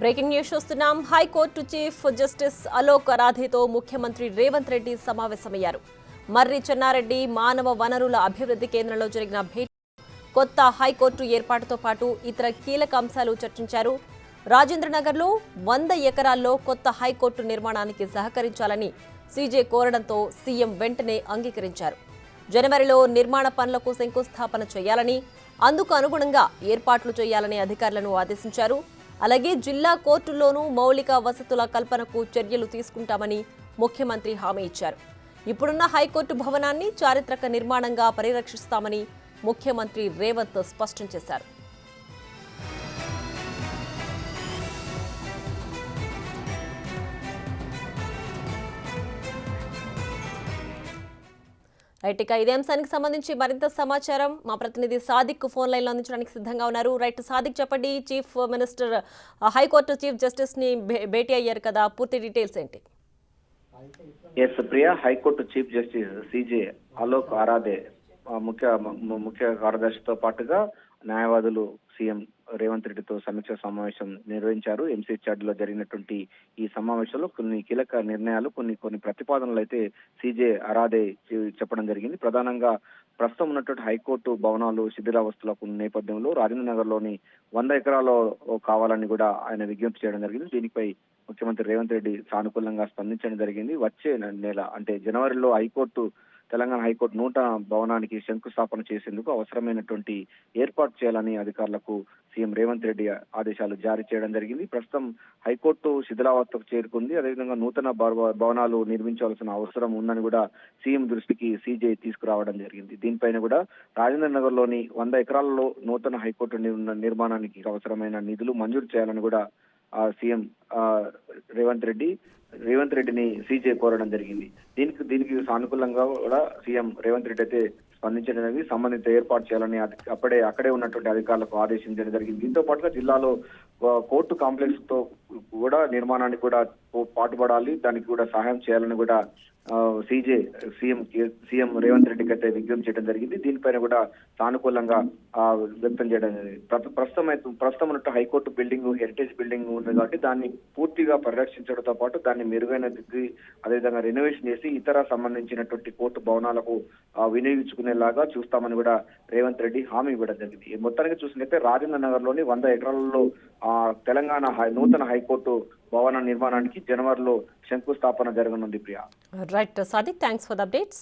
Breaking news చూస్తున్నాం. High court chief justice Alok అరాధేతో ముఖ్యమంత్రి రేవంత్ రెడ్డి సమావేశమయ్యారు. మర్రి చెన్నారెడ్డి మానవ వనరుల అభివృద్ధి కేంద్రంలో జరిగిన భేటీ కొత్త హైకోర్టు ఏర్పాటుతో పాటు ఇతర కీలక అంశాలు చర్చించారు. రాజేంద్రనగర్లో 100 ఎకరాల్లో కొత్త హైకోర్టు నిర్మాణానికి సహకరించాలని సీజే కోరడంతో సీఎం వెంటనే అంగీకరించారు. జనవరిలో నిర్మాణ పనులకు శంకుస్థాపన చేయాలని, అందుకు అనుగుణంగా ఏర్పాట్లు చేయాలని అధికారులను ఆదేశించారు. అలాగే జిల్లా కోర్టుల్లోనూ మౌలిక వసతుల కల్పనకు చర్యలు తీసుకుంటామని ముఖ్యమంత్రి హామీ ఇచ్చారు. ఇప్పుడున్న హైకోర్టు భవనాన్ని చారిత్రక నిర్మాణంగా పరిరక్షిస్తామని ముఖ్యమంత్రి రేవంత్ స్పష్టం చేశారు. రైట్, ఇక ఇదే అంశానికి సంబంధించి మరింత సమాచారం మా ప్రతినిధి సాదిక్ ఫోన్ లైన్లో అందించడానికి సిద్ధంగా ఉన్నారు. రైట్ సాదిక్, చెప్పండి. Chief minister high court chief justice ని భేటీ అయ్యారు కదా, పూర్తి డీటెయిల్స్ ఏంటి? Yes Priya, high court chief justice CJ Alok Aradhe ముఖ్య కార్యదర్శితో పాటుగా న్యాయవాదులు సీఎం రేవంత్ రెడ్డితో సమీక్ష సమావేశం నిర్వహించారు. ఎంసీహెచ్ఆర్డీ లో జరిగినటువంటి ఈ సమావేశంలో కొన్ని కీలక నిర్ణయాలు, కొన్ని ప్రతిపాదనలు అయితే సీజే అరాధే చెప్పడం జరిగింది. ప్రధానంగా ప్రస్తుతం ఉన్నటువంటి హైకోర్టు భవనాలు శిథిలావస్థలకు నేపథ్యంలో రాజేంద్ర నగర్ లోని 100 ఎకరాల్లో కావాలని కూడా ఆయన విజ్ఞప్తి చేయడం జరిగింది. దీనిపై ముఖ్యమంత్రి రేవంత్ రెడ్డి సానుకూలంగా స్పందించడం జరిగింది. వచ్చే నెల అంటే జనవరిలో తెలంగాణ హైకోర్టు నూతన భవనానికి శంకుస్థాపన చేసేందుకు అవసరమైనటువంటి ఏర్పాటు చేయాలని అధికారులకు సీఎం రేవంత్ రెడ్డి ఆదేశాలు జారీ చేయడం జరిగింది. ప్రస్తుతం హైకోర్టు శిథిలావస్థకు చేరుకుంది. అదేవిధంగా నూతన భవనాలు నిర్మించాల్సిన అవసరం ఉందని కూడా సీఎం దృష్టికి సీజే తీసుకురావడం జరిగింది. దీనిపైన కూడా రాజేంద్ర నగర్ లోని 100 ఎకరాలలో నూతన హైకోర్టు నిర్మాణానికి అవసరమైన నిధులు మంజూరు చేయాలని కూడా సీఎం రేవంత్ రెడ్డిని సీజే కోరడం జరిగింది. దీనికి సానుకూలంగా కూడా సీఎం రేవంత్ రెడ్డి అయితే స్పందించడం జరిగింది. సంబంధిత ఏర్పాటు చేయాలని అక్కడే ఉన్నటువంటి అధికారులకు ఆదేశించడం జరిగింది. దీంతో పాటుగా జిల్లాలో కోర్టు కాంప్లెక్స్ తో కూడా నిర్మాణానికి కూడా పాటుపడాలి, దానికి కూడా సహాయం చేయాలని కూడా సీఎం రేవంత్ రెడ్డికి అయితే విజ్ఞప్తి చేయడం జరిగింది. దీనిపైన కూడా సానుకూలంగా వ్యక్తం చేయడం జరిగింది. ప్రస్తుతం ఉన్నట్టు హైకోర్టు బిల్డింగ్ హెరిటేజ్ బిల్డింగ్ ఉంది కాబట్టి దాన్ని పూర్తిగా పరిరక్షించడంతో పాటు దాన్ని మెరుగైన దిద్ది అదేవిధంగా రెనోవేషన్ చేసి ఇతర సంబంధించినటువంటి కోర్టు భవనాలకు వినియోగించుకునేలాగా చూస్తామని కూడా రేవంత్ రెడ్డి హామీ ఇవ్వడం జరిగింది. మొత్తానికి చూసినట్లయితే రాజేంద్ర నగర్ లోని 100 ఎకరాలలో తెలంగాణ నూతన హైకోర్టు భవన నిర్మాణానికి జనవరిలో శంకుస్థాపన జరగనుంది. Priya. Right Sadiq, thanks for the updates.